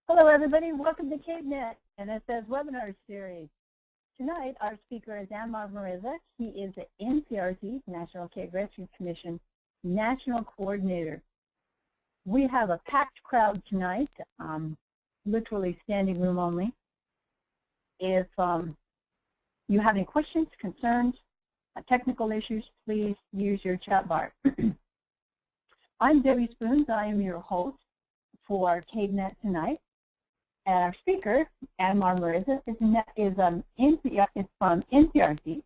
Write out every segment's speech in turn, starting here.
Hello everybody, welcome to CaveNet NSS webinar series. Tonight our speaker is Anmar Mirza. He is the NCRC, National Cave Rescue Commission, National Coordinator. We have a packed crowd tonight, literally standing room only. If you have any questions, concerns, technical issues, please use your chat bar. I'm Debbie Spoons. I am your host for CaveNet tonight. And our speaker, Anmar Mirza, is from NCRC.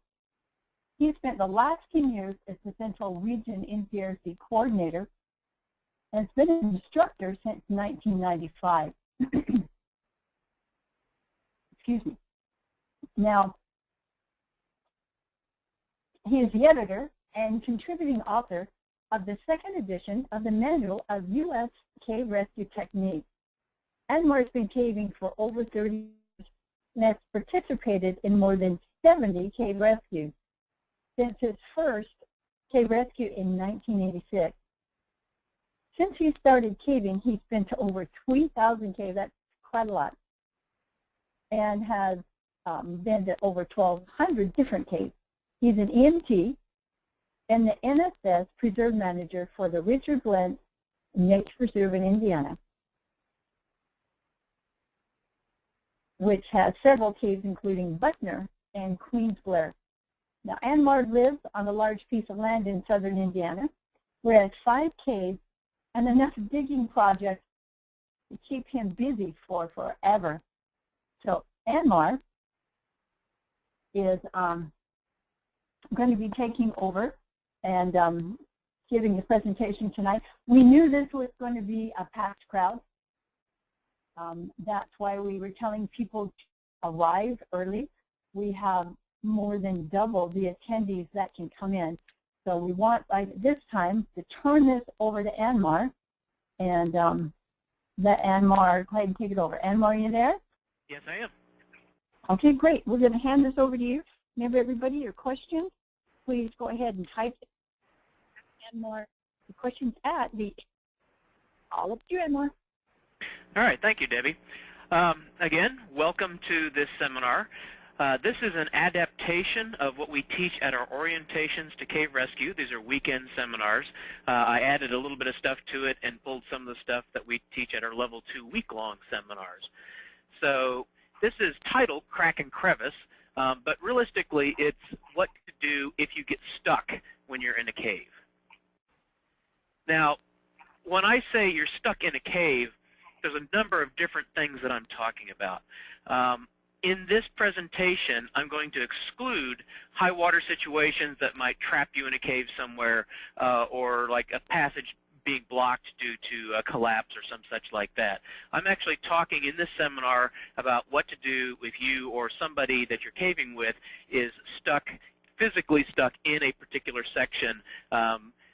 He spent the last 10 years as the Central Region NCRC Coordinator and has been an instructor since 1995. Excuse me. Now, he is the editor and contributing author of the second edition of the Manual of U.S. Cave Rescue Techniques. Anmar has been caving for over 30 years and has participated in more than 70 cave rescues since his first cave rescue in 1986. Since he started caving, he's been to over 3,000 caves, that's quite a lot, and has been to over 1,200 different caves. He's an EMT and the NSS Preserve Manager for the Richard Lentz Nature Preserve in Indiana, which has several caves including Buckner and Queens Blair. Now, Anmar lives on a large piece of land in southern Indiana, where he has 5 caves and enough digging projects to keep him busy for forever. So Anmar is going to be taking over and giving a presentation tonight. We knew this was going to be a packed crowd. That's why we were telling people to arrive early. We have more than double the attendees that can come in. So we want, by this time, to turn this over to Anmar and let Anmar go ahead and take it over. Anmar, are you there? Yes, I am. Okay, great. We're going to hand this over to you. Remember, everybody, your questions, please go ahead and type it. Anmar, the questions at the, all up to you, Anmar. All right, thank you, Debbie. Again, welcome to this seminar. This is an adaptation of what we teach at our orientations to cave rescue. These are weekend seminars. I added a little bit of stuff to it and pulled some of the stuff that we teach at our level 2 week-long seminars. So this is titled Crack and Crevice, but realistically it's what to do if you get stuck when you're in a cave. Now, when I say you're stuck in a cave, there's a number of different things that I'm talking about. In this presentation, I'm going to exclude high water situations that might trap you in a cave somewhere, or like a passage being blocked due to a collapse or some such like that. I'm actually talking in this seminar about what to do if you or somebody that you're caving with is stuck, physically stuck in a particular section,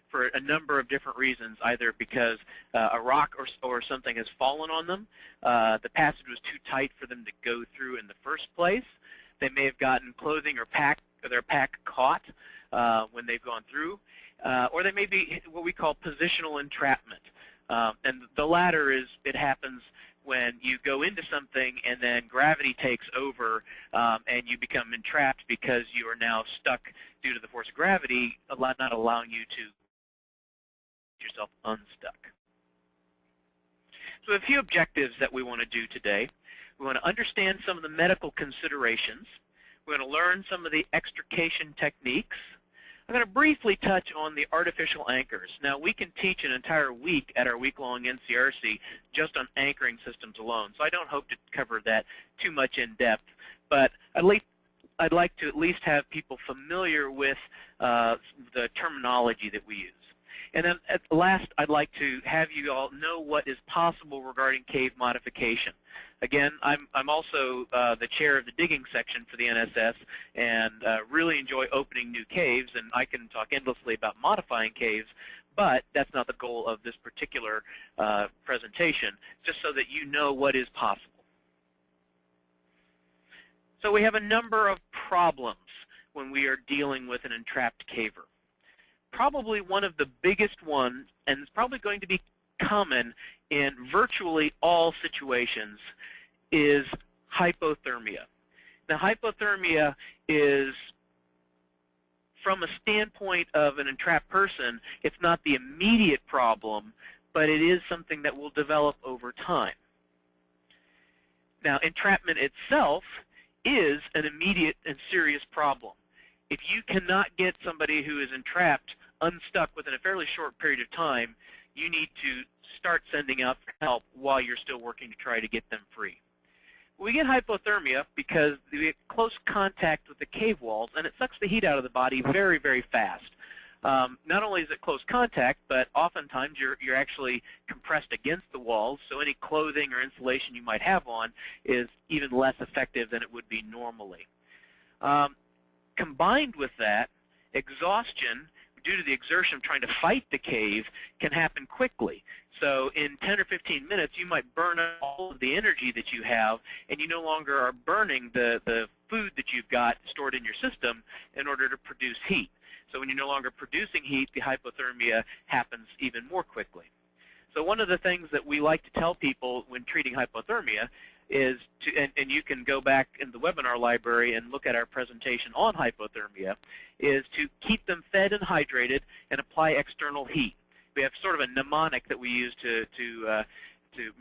for a number of different reasons, either because a rock or something has fallen on them, the passage was too tight for them to go through in the first place, they may have gotten clothing or their pack caught when they've gone through, or they may be what we call positional entrapment. And the latter is, it happens when you go into something and then gravity takes over and you become entrapped because you are now stuck due to the force of gravity, not allowing you to yourself unstuck. So a few objectives that we want to do today. We want to understand some of the medical considerations. We're going to learn some of the extrication techniques. I'm going to briefly touch on the artificial anchors. Now, we can teach an entire week at our week-long NCRC just on anchoring systems alone, so I don't hope to cover that too much in depth, but I'd like to at least have people familiar with the terminology that we use. And then at last, I'd like to have you all know what is possible regarding cave modification. Again, I'm also the chair of the digging section for the NSS and really enjoy opening new caves, and I can talk endlessly about modifying caves, but that's not the goal of this particular presentation, just so that you know what is possible. So we have a number of problems when we are dealing with an entrapped caver. Probably one of the biggest ones, and it's probably going to be common in virtually all situations is hypothermia. Now, hypothermia is, from a standpoint of an entrapped person, it's not the immediate problem, but it is something that will develop over time. Now, entrapment itself is an immediate and serious problem. If you cannot get somebody who is entrapped unstuck within a fairly short period of time, you need to start sending out help while you're still working to try to get them free. We get hypothermia because we get close contact with the cave walls, and it sucks the heat out of the body very, very fast. Not only is it close contact, but oftentimes you're actually compressed against the walls, so any clothing or insulation you might have on is even less effective than it would be normally. Combined with that, exhaustion due to the exertion of trying to fight the cave can happen quickly. So in 10 or 15 minutes, you might burn all of the energy that you have, and you no longer are burning the food that you've got stored in your system in order to produce heat. So when you're no longer producing heat, the hypothermia happens even more quickly. So one of the things that we like to tell people when treating hypothermia is to, and you can go back in the webinar library and look at our presentation on hypothermia, is to keep them fed and hydrated and apply external heat. We have sort of a mnemonic that we use to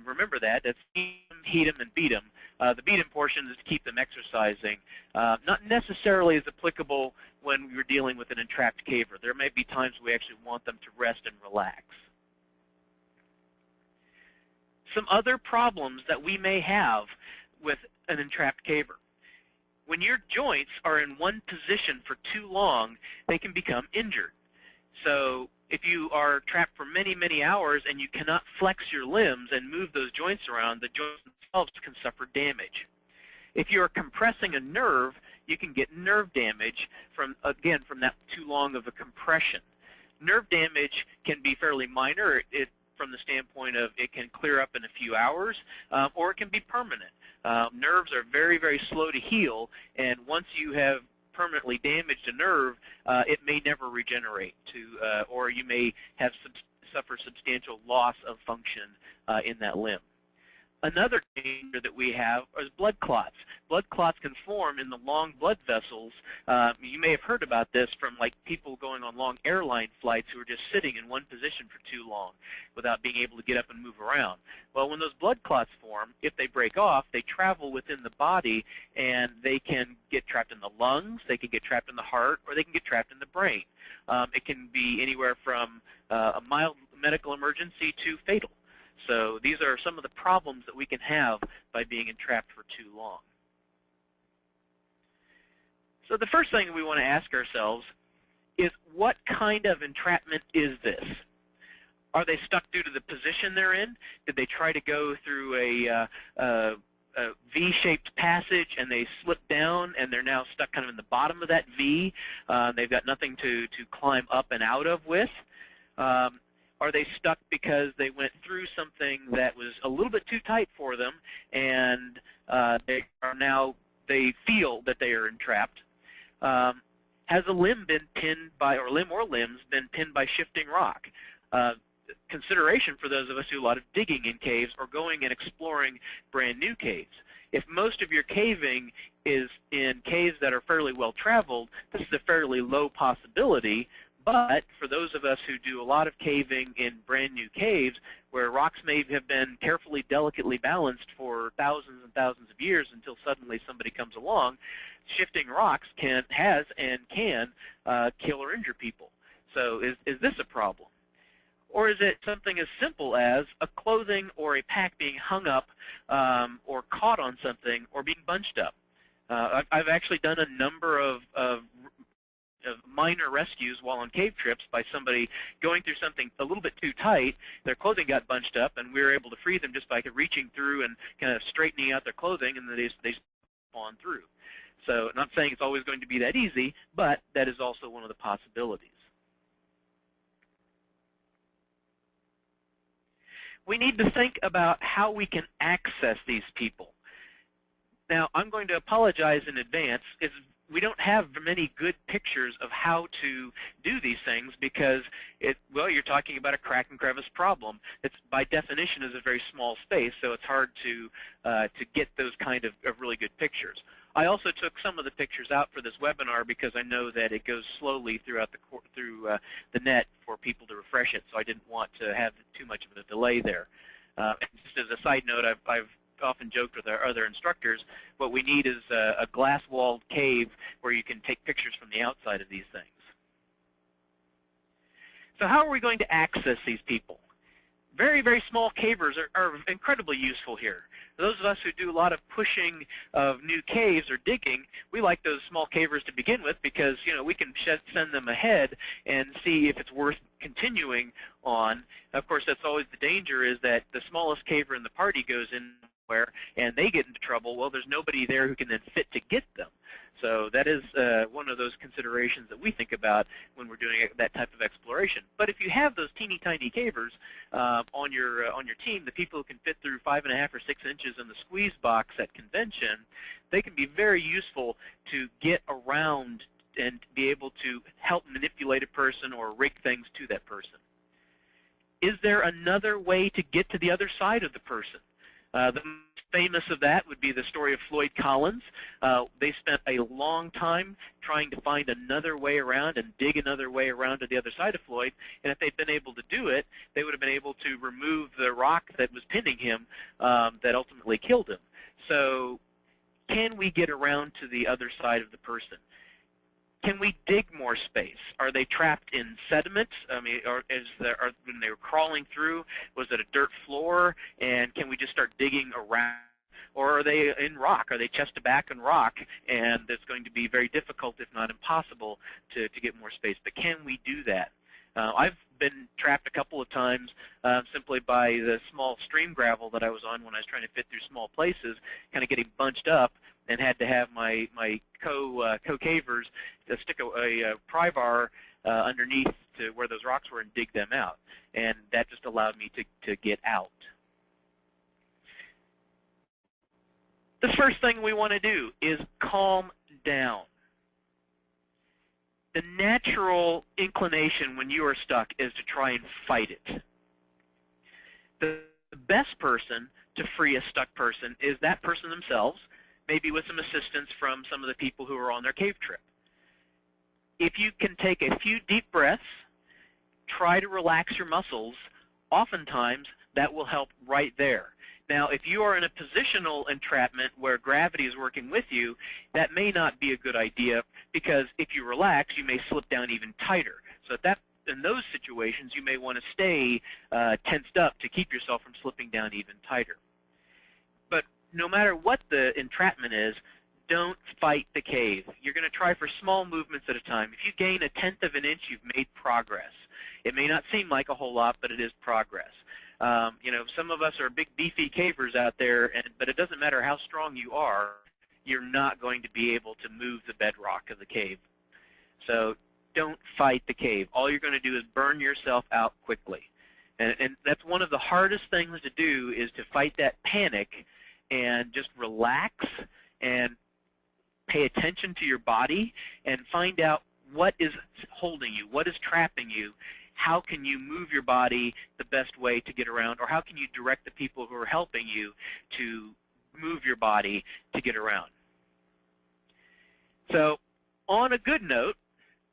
remember that. That's heat them, and beat them. The beat them portion is to keep them exercising. Not necessarily as applicable when we're dealing with an entrapped caver. There may be times we actually want them to rest and relax. Some other problems that we may have with an entrapped caver. When your joints are in one position for too long, they can become injured. So if you are trapped for many, many hours and you cannot flex your limbs and move those joints around, the joints themselves can suffer damage. If you are compressing a nerve, you can get nerve damage from, again, from that too long of a compression. Nerve damage can be fairly minor from the standpoint of it can clear up in a few hours, or it can be permanent. Nerves are very, very slow to heal, and once you have permanently damaged a nerve, it may never regenerate, or you may have suffer substantial loss of function in that limb. Another danger that we have is blood clots. Blood clots can form in the long blood vessels. You may have heard about this from like people going on long airline flights who are just sitting in one position for too long without being able to get up and move around. Well, when those blood clots form, if they break off, they travel within the body, and they can get trapped in the lungs, they can get trapped in the heart, or they can get trapped in the brain. It can be anywhere from a mild medical emergency to fatal. So these are some of the problems that we can have by being entrapped for too long. So the first thing we want to ask ourselves is, what kind of entrapment is this? Are they stuck due to the position they're in? Did they try to go through a V-shaped passage and they slipped down and they're now stuck kind of in the bottom of that V? They've got nothing to climb up and out of with. Are they stuck because they went through something that was a little bit too tight for them, and they feel that they are entrapped? Has a limb been pinned by, or limb or limbs been pinned by shifting rock? Consideration for those of us who do a lot of digging in caves or going and exploring brand new caves. If most of your caving is in caves that are fairly well traveled, this is a fairly low possibility. But for those of us who do a lot of caving in brand new caves where rocks may have been carefully, delicately balanced for thousands and thousands of years until suddenly somebody comes along, shifting rocks can kill or injure people. So is this a problem? Or is it something as simple as a clothing or a pack being hung up or caught on something or being bunched up? I've actually done a number of minor rescues while on cave trips by somebody going through something a little bit too tight. Their clothing got bunched up, and we were able to free them just by reaching through and kind of straightening out their clothing, and then they spawn through. So I'm not saying it's always going to be that easy, but that is also one of the possibilities. We need to think about how we can access these people. Now, I'm going to apologize in advance. It's we don't have many good pictures of how to do these things because well, you're talking about a crack and crevice problem. It's by definition is a very small space, so it's hard to get those kind of really good pictures. I also took some of the pictures out for this webinar because I know that it goes slowly throughout the net for people to refresh it, so I didn't want to have too much of a delay there. And just as a side note, I've often joked with our other instructors, what we need is a glass-walled cave where you can take pictures from the outside of these things. So how are we going to access these people? Very, very small cavers are incredibly useful here. For those of us who do a lot of pushing of new caves or digging, we like those small cavers to begin with because, you know, we can send them ahead and see if it's worth continuing on. Of course, that's always the danger, is that the smallest caver in the party goes in and they get into trouble. Well, there's nobody there who can then fit to get them. So that is one of those considerations that we think about when we're doing that type of exploration. But if you have those teeny tiny cavers on your team, the people who can fit through 5.5 or 6 inches in the squeeze box at convention, they can be very useful to get around and be able to help manipulate a person or rig things to that person. Is there another way to get to the other side of the person? The most famous of that would be the story of Floyd Collins. They spent a long time trying to find another way around and dig another way around to the other side of Floyd, and if they'd been able to do it, they would have been able to remove the rock that was pinning him that ultimately killed him. So can we get around to the other side of the person? Can we dig more space? Are they trapped in sediment? I mean, when they were crawling through, was it a dirt floor? And can we just start digging around? Or are they in rock? Are they chest to back in rock? And it's going to be very difficult, if not impossible, to get more space. But can we do that? I've been trapped a couple of times simply by the small stream gravel that I was on when I was trying to fit through small places, kind of getting bunched up, and had to have my co-cavers to stick a pry bar underneath to where those rocks were and dig them out. And that just allowed me to get out. The first thing we want to do is calm down. The natural inclination when you are stuck is to try and fight it. The best person to free a stuck person is that person themselves, maybe with some assistance from some of the people who are on their cave trip. If you can take a few deep breaths, try to relax your muscles, oftentimes that will help right there. Now, if you are in a positional entrapment where gravity is working with you, that may not be a good idea, because if you relax, you may slip down even tighter. So in those situations, you may want to stay tensed up to keep yourself from slipping down even tighter. But no matter what the entrapment is, don't fight the cave. You're going to try for small movements at a time. If you gain 1/10 of an inch, you've made progress. It may not seem like a whole lot, but it is progress. You know, some of us are big, beefy cavers out there, but it doesn't matter how strong you are, you're not going to be able to move the bedrock of the cave. So don't fight the cave. All you're going to do is burn yourself out quickly. And that's one of the hardest things to do, is to fight that panic and just relax and pay attention to your body and find out what is holding you, what is trapping you. How can you move your body the best way to get around, or how can you direct the people who are helping you to move your body to get around? So on a good note,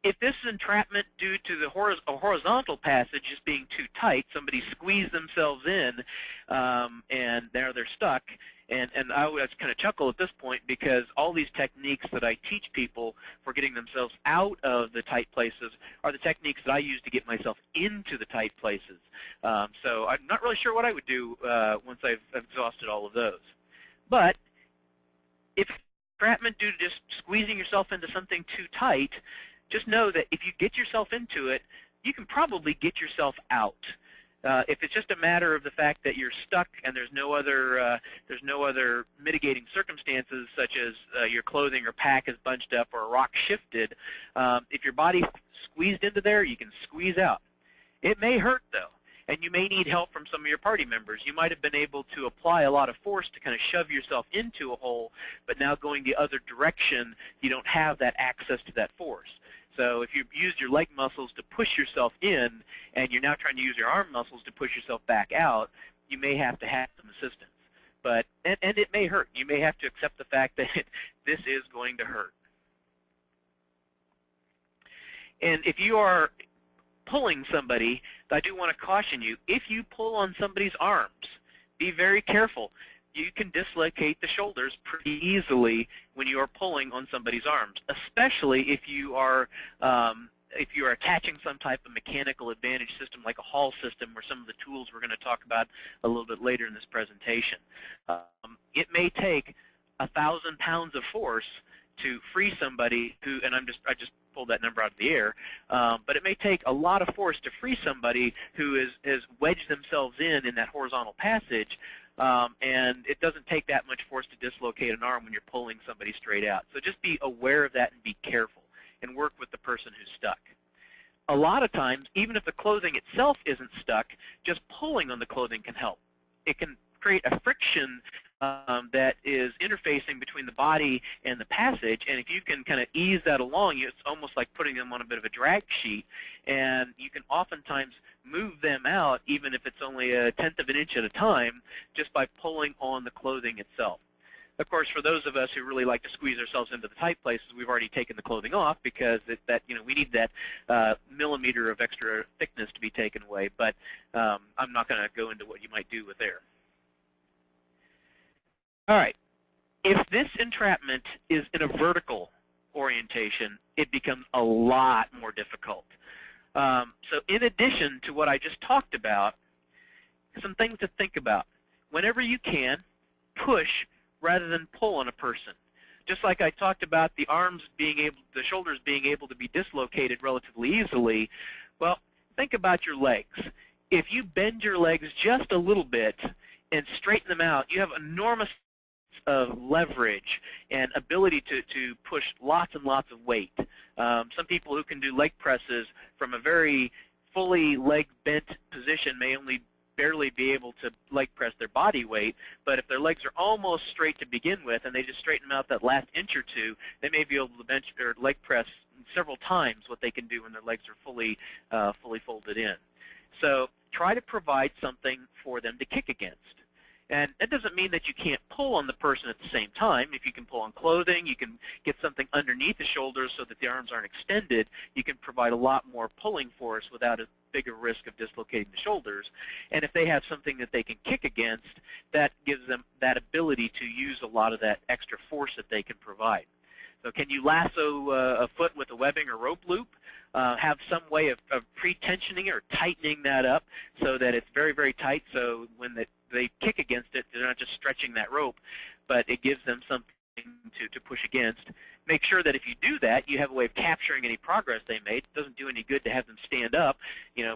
if this is entrapment due to the horizontal passage just being too tight, somebody squeezed themselves in and now they're stuck, and I would kind of chuckle at this point, because all these techniques that I teach people for getting themselves out of the tight places are the techniques that I use to get myself into the tight places. So I'm not really sure what I would do once I've exhausted all of those. But if entrapment due to just squeezing yourself into something too tight, just know that if you get yourself into it, you can probably get yourself out. If it's just a matter of the fact that you're stuck and there's no other mitigating circumstances, such as your clothing or pack is bunched up or a rock shifted, if your body's squeezed into there, you can squeeze out. It may hurt though, And you may need help from some of your party members. You might have been able to apply a lot of force to kind of shove yourself into a hole, but now going the other direction, you don't have that access to that force. So if you used your leg muscles to push yourself in, and you're now trying to use your arm muscles to push yourself back out, you may have to have some assistance. But and it may hurt. You may have to accept the fact that this is going to hurt. And if you are pulling somebody, I do want to caution you, if you pull on somebody's arms, be very careful. You can dislocate the shoulders pretty easily when you are pulling on somebody's arms, especially if you are attaching some type of mechanical advantage system like a Hall system or some of the tools we're going to talk about a little bit later in this presentation. It may take 1,000 pounds of force to free somebody who, and I just pulled that number out of the air, but it may take a lot of force to free somebody who has wedged themselves in that horizontal passage, and it doesn't take that much force to dislocate an arm when you're pulling somebody straight out. So just be aware of that and be careful and work with the person who's stuck. A lot of times, even if the clothing itself isn't stuck, just pulling on the clothing can help. It can create a friction that is interfacing between the body and the passage, and if you can kind of ease that along, it's almost like putting them on a bit of a drag sheet, and you can oftentimes move them out, even if it's only 1/10 of an inch at a time, just by pulling on the clothing itself. Of course, for those of us who really like to squeeze ourselves into the tight places, we've already taken the clothing off because we need that millimeter of extra thickness to be taken away. But I'm not going to go into what you might do with there. All right. If this entrapment is in a vertical orientation, it becomes a lot more difficult. So in addition to what I just talked about, some things to think about. Whenever you can, push rather than pull on a person. Just like I talked about the shoulders being able to be dislocated relatively easily, well, think about your legs. If you bend your legs just a little bit and straighten them out, you have enormous of leverage and ability to push lots and lots of weight. Some people who can do leg presses from a very fully leg bent position may only barely be able to leg press their body weight, but if their legs are almost straight to begin with and they just straighten them out that last inch or two, they may be able to bench or leg press several times what they can do when their legs are fully folded in. So try to provide something for them to kick against. And that doesn't mean that you can't pull on the person at the same time. If you can pull on clothing, you can get something underneath the shoulders so that the arms aren't extended, you can provide a lot more pulling force without a bigger risk of dislocating the shoulders. And if they have something that they can kick against, that gives them that ability to use a lot of that extra force that they can provide. So can you lasso a foot with a webbing or rope loop? Have some way of pre-tensioning or tightening that up so that it's very, very tight, so when they kick against it, they're not just stretching that rope, but it gives them something to push against. Make sure that if you do that, you have a way of capturing any progress they made. It doesn't do any good to have them stand up,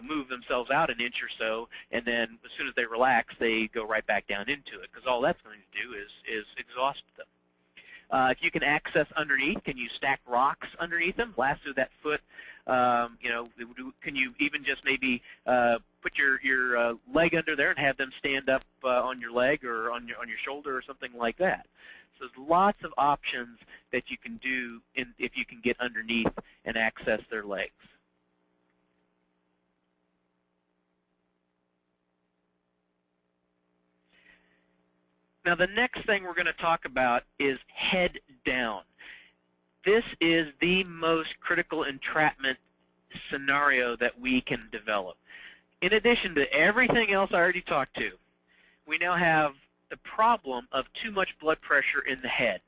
move themselves out an inch or so, and then as soon as they relax, they go right back down into it, because all that's going to do is exhaust them. If you can access underneath, can you stack rocks underneath them, lasso that foot? Can you even just maybe put your leg under there and have them stand up on your leg or on your shoulder or something like that? So there's lots of options that you can do if you can get underneath and access their legs. Now the next thing we're going to talk about is head down. This is the most critical entrapment scenario that we can develop. In addition to everything else I already talked to, we now have the problem of too much blood pressure in the head.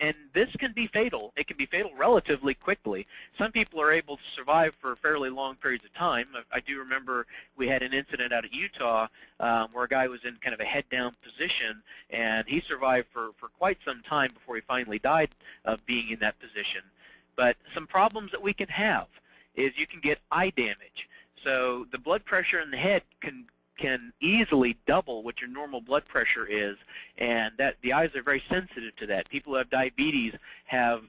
And this can be fatal. It can be fatal relatively quickly. Some people are able to survive for fairly long periods of time. I do remember we had an incident out at Utah where a guy was in kind of a head-down position, and he survived for quite some time before he finally died of being in that position. But some problems that we can have is you can get eye damage. So the blood pressure in the head can easily double what your normal blood pressure is, and that the eyes are very sensitive to that. People who have diabetes have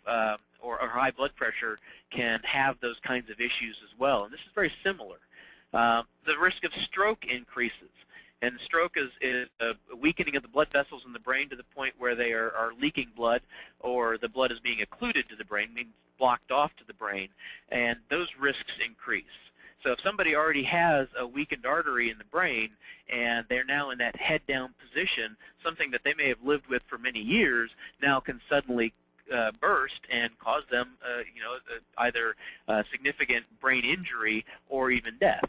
or high blood pressure can have those kinds of issues as well, and this is very similar. The risk of stroke increases. And stroke is a weakening of the blood vessels in the brain to the point where they are leaking blood, or the blood is being occluded to the brain, means blocked off to the brain, and those risks increase. So if somebody already has a weakened artery in the brain and they're now in that head-down position, something that they may have lived with for many years now can suddenly burst and cause them, either significant brain injury or even death.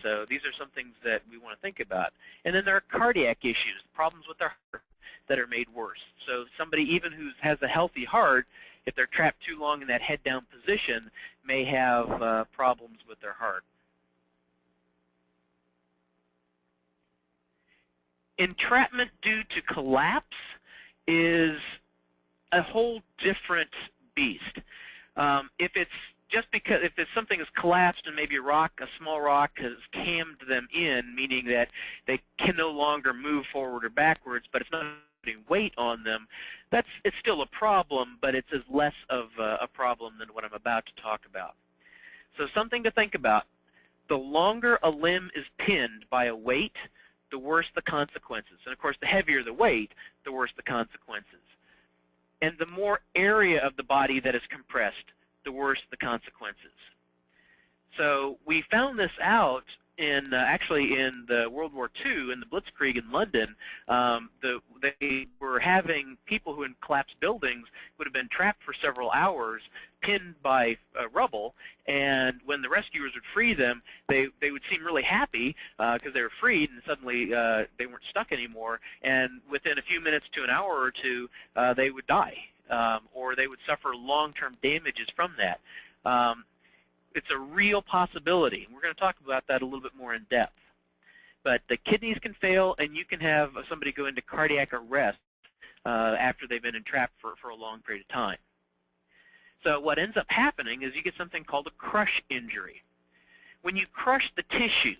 So these are some things that we want to think about. And then there are cardiac issues, problems with their heart that are made worse. So somebody even who has a healthy heart, if they're trapped too long in that head-down position, may have problems with their heart. Entrapment due to collapse is a whole different beast. If something has collapsed and maybe a small rock has cammed them in, meaning that they can no longer move forward or backwards, but it's not putting weight on them, it's still a problem, but it's as less of a problem than what I'm about to talk about. So something to think about. The longer a limb is pinned by a weight, the worse the consequences. And of course, the heavier the weight, the worse the consequences. And the more area of the body that is compressed, the worse the consequences. So we found this out actually in the World War II, in the Blitzkrieg in London. They were having people who in collapsed buildings would have been trapped for several hours, pinned by rubble, and when the rescuers would free them, they would seem really happy because they were freed, and suddenly they weren't stuck anymore, and within a few minutes to an hour or two, they would die, or they would suffer long-term damages from that. It's a real possibility, and we're going to talk about that a little bit more in depth. But the kidneys can fail, and you can have somebody go into cardiac arrest after they've been entrapped for a long period of time. So what ends up happening is you get something called a crush injury. When you crush the tissues,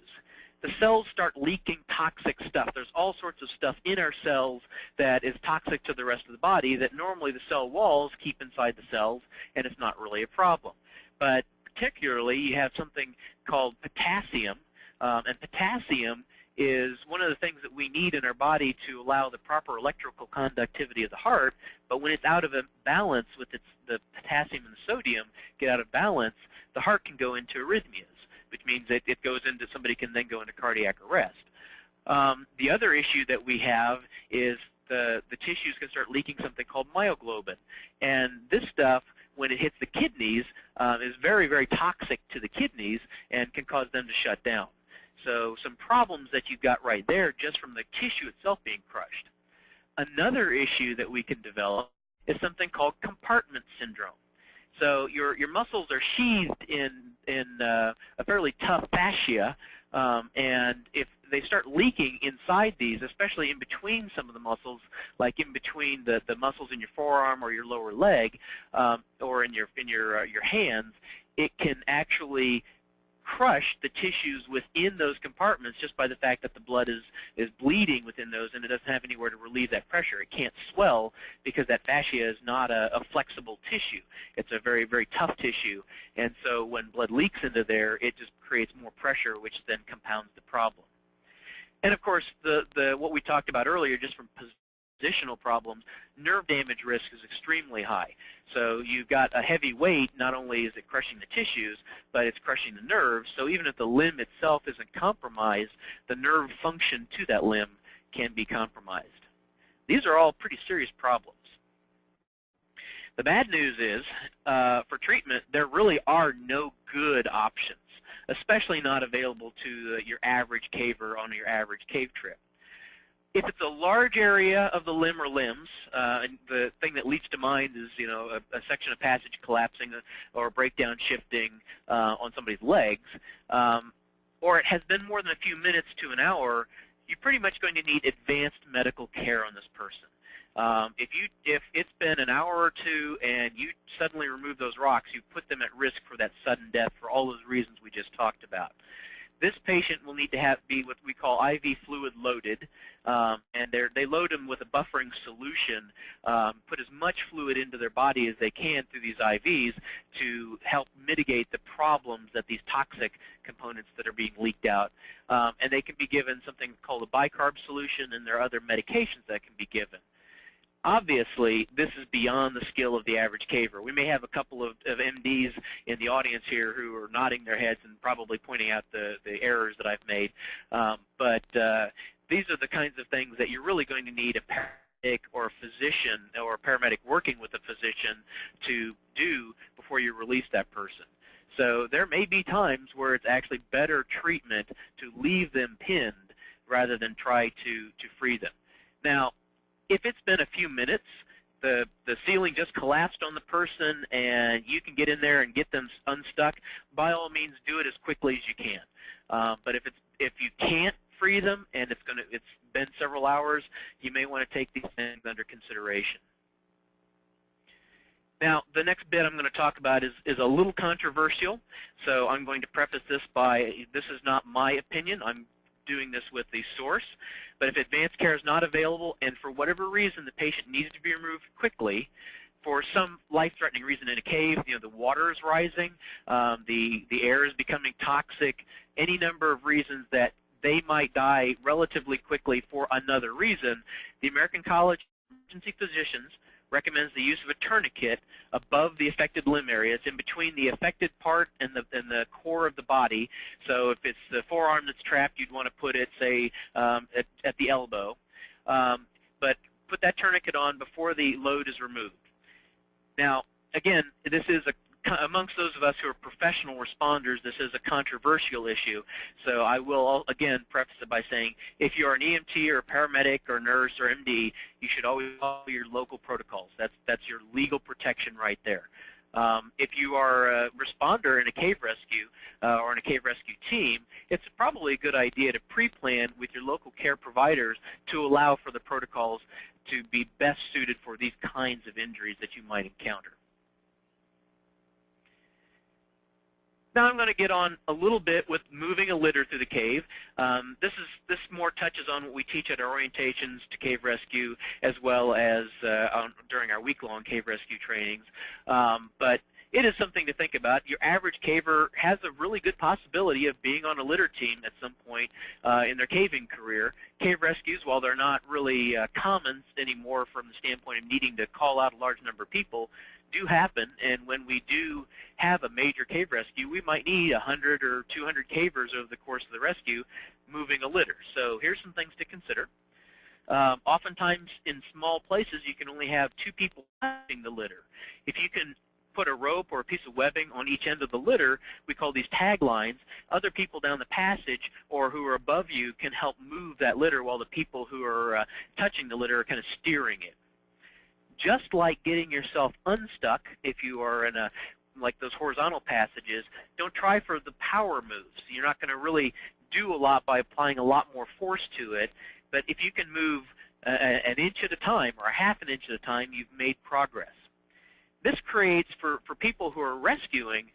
the cells start leaking toxic stuff. There's all sorts of stuff in our cells that is toxic to the rest of the body that normally the cell walls keep inside the cells, and it's not really a problem. But particularly, you have something called potassium, and potassium is one of the things that we need in our body to allow the proper electrical conductivity of the heart, but when it's out of balance with the potassium and the sodium get out of balance, the heart can go into arrhythmias, which means that it goes into, somebody can then go into cardiac arrest. The other issue that we have is the tissues can start leaking something called myoglobin, and this stuff, when it hits the kidneys, is very, very toxic to the kidneys and can cause them to shut down. So some problems that you've got right there just from the tissue itself being crushed. Another issue that we can develop is something called compartment syndrome. So your muscles are sheathed in a fairly tough fascia, and if they start leaking inside these, especially in between some of the muscles, like in between the muscles in your forearm or your lower leg, or in your hands, it can actually crush the tissues within those compartments just by the fact that the blood is bleeding within those, and it doesn't have anywhere to relieve that pressure. It can't swell because that fascia is not a flexible tissue. It's a very, very tough tissue, and so when blood leaks into there, it just creates more pressure, which then compounds the problem. And of course, what we talked about earlier, just from positional problems, nerve damage risk is extremely high. So you've got a heavy weight, not only is it crushing the tissues, but it's crushing the nerves. So even if the limb itself isn't compromised, the nerve function to that limb can be compromised. These are all pretty serious problems. The bad news is, for treatment, there really are no good options, especially not available to your average caver on your average cave trip. If it's a large area of the limb or limbs, and the thing that leads to mind is, a section of passage collapsing or a breakdown shifting on somebody's legs, or it has been more than a few minutes to an hour, you're pretty much going to need advanced medical care on this person. If it's been an hour or two and you suddenly remove those rocks, you put them at risk for that sudden death for all those reasons we just talked about. This patient will need to be what we call IV fluid loaded, and they load them with a buffering solution, put as much fluid into their body as they can through these IVs to help mitigate the problems that these toxic components that are being leaked out. And they can be given something called a bicarb solution, and there are other medications that can be given. Obviously, this is beyond the skill of the average caver. We may have a couple of MDs in the audience here who are nodding their heads and probably pointing out the errors that I've made. But these are the kinds of things that you're really going to need a paramedic or a physician or a paramedic working with a physician to do before you release that person. So there may be times where it's actually better treatment to leave them pinned rather than try to free them. Now, if it's been a few minutes, the ceiling just collapsed on the person and you can get in there and get them unstuck, by all means do it as quickly as you can. But if you can't free them and it's been several hours, you may want to take these things under consideration. Now, the next bit I'm going to talk about is a little controversial, so I'm going to preface this by, this is not my opinion. I'm doing this with the source. But if advanced care is not available and for whatever reason the patient needs to be removed quickly, for some life-threatening reason in a cave, the water is rising, the air is becoming toxic, any number of reasons that they might die relatively quickly for another reason, the American College of Emergency Physicians recommends the use of a tourniquet above the affected limb area. It's in between the affected part and the core of the body. So if it's the forearm that's trapped, you'd want to put it, say, at the elbow. But put that tourniquet on before the load is removed. Now, again, this is amongst those of us who are professional responders, this is a controversial issue. So I will, again, preface it by saying, if you are an EMT or a paramedic or nurse or MD, you should always follow your local protocols. That's your legal protection right there. If you are a responder in a cave rescue or in a cave rescue team, it's probably a good idea to pre-plan with your local care providers to allow for the protocols to be best suited for these kinds of injuries that you might encounter. Now I'm going to get on a little bit with moving a litter through the cave. This more touches on what we teach at our orientations to cave rescue, as well as during our week-long cave rescue trainings. But it is something to think about. Your average caver has a really good possibility of being on a litter team at some point in their caving career. Cave rescues, while they're not really common anymore from the standpoint of needing to call out a large number of people, do happen, and when we do have a major cave rescue, we might need 100 or 200 cavers over the course of the rescue moving a litter. So here's some things to consider. Oftentimes in small places you can only have 2 people moving the litter. If you can put a rope or a piece of webbing on each end of the litter, we call these tag lines, other people down the passage or who are above you can help move that litter while the people who are touching the litter are kind of steering it. Just like getting yourself unstuck, if you are in like those horizontal passages, don't try for the power moves. You're not going to really do a lot by applying a lot more force to it, but if you can move an inch at a time or a half an inch at a time, you've made progress. This creates, for people who are rescuing,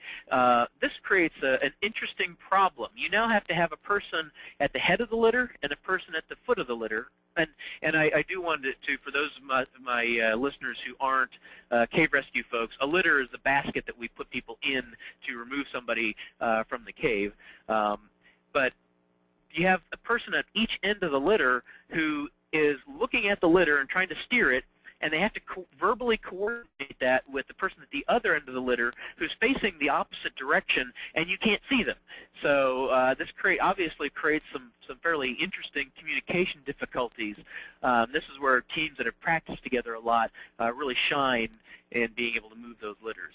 this creates an interesting problem. You now have to have a person at the head of the litter and a person at the foot of the litter. And I do want to, for those of my listeners who aren't cave rescue folks, a litter is the basket that we put people in to remove somebody from the cave. But you have a person at each end of the litter who is looking at the litter and trying to steer it, and they have to verbally coordinate that with the person at the other end of the litter who's facing the opposite direction, and you can't see them. So this obviously creates some fairly interesting communication difficulties. This is where teams that have practiced together a lot really shine in being able to move those litters.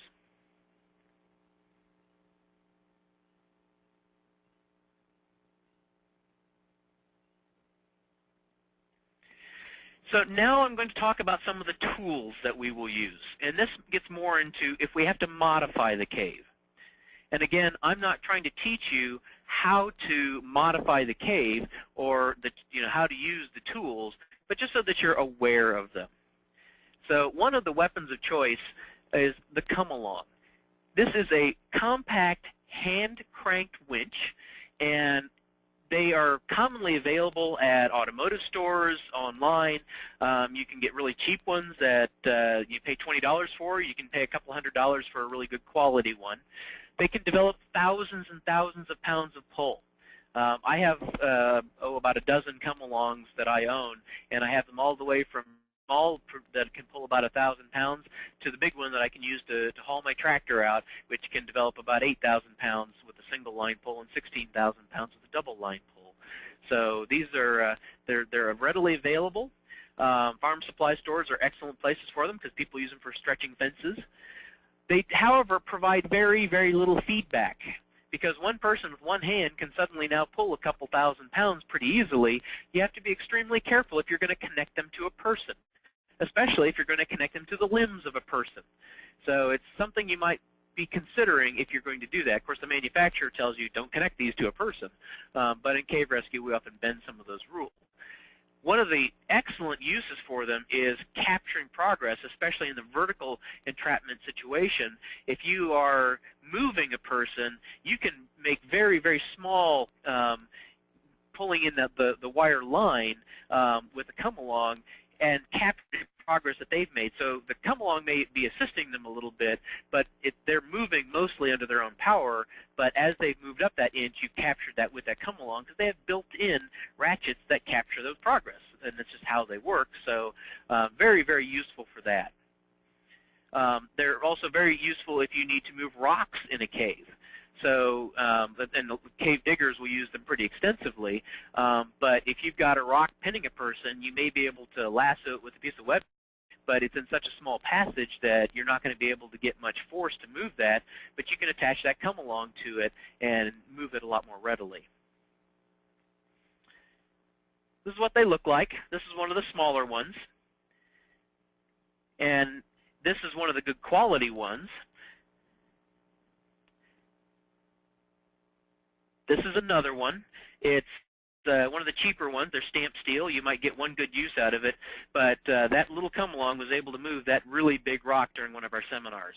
So now I'm going to talk about some of the tools that we will use. And this gets more into if we have to modify the cave. And again, I'm not trying to teach you how to modify the cave or how to use the tools, but just so that you're aware of them. So one of the weapons of choice is the come-along. This is a compact hand-cranked winch. and they are commonly available at automotive stores, online. You can get really cheap ones that you pay $20 for. You can pay a couple $100 for a really good quality one. They can develop thousands and thousands of pounds of pull. I have about a dozen come-alongs that I own, and I have them all the way from small that can pull about 1,000 pounds to the big one that I can use to haul my tractor out, which can develop about 8,000 pounds with a single line pull and 16,000 pounds with a double line pull. So these are they're readily available. Farm supply stores are excellent places for them because people use them for stretching fences. They, however, provide very, very little feedback, because one person with one hand can suddenly now pull a couple thousand pounds pretty easily. You have to be extremely careful if you're going to connect them to a person, especially if you're going to connect them to the limbs of a person. So it's something you might be considering if you're going to do that. Of course, the manufacturer tells you don't connect these to a person, but in cave rescue we often bend some of those rules. One of the excellent uses for them is capturing progress, especially in the vertical entrapment situation. If you are moving a person, you can make very, very small pulling in the wire line with the come-along and capture the progress that they've made. So the come-along may be assisting them a little bit, but they're moving mostly under their own power. But as they've moved up that inch, you've captured that with that come-along because they have built-in ratchets that capture those progress, and that's just how they work. So very, very useful for that. They're also very useful if you need to move rocks in a cave. So, and the cave diggers will use them pretty extensively, but if you've got a rock pinning a person, you may be able to lasso it with a piece of web, but it's in such a small passage that you're not going to be able to get much force to move that, but you can attach that come-along to it and move it a lot more readily. This is what they look like. This is one of the smaller ones, and this is one of the good quality ones. This is another one. It's one of the cheaper ones. They're stamped steel. You might get one good use out of it, but that little come-along was able to move that really big rock during one of our seminars.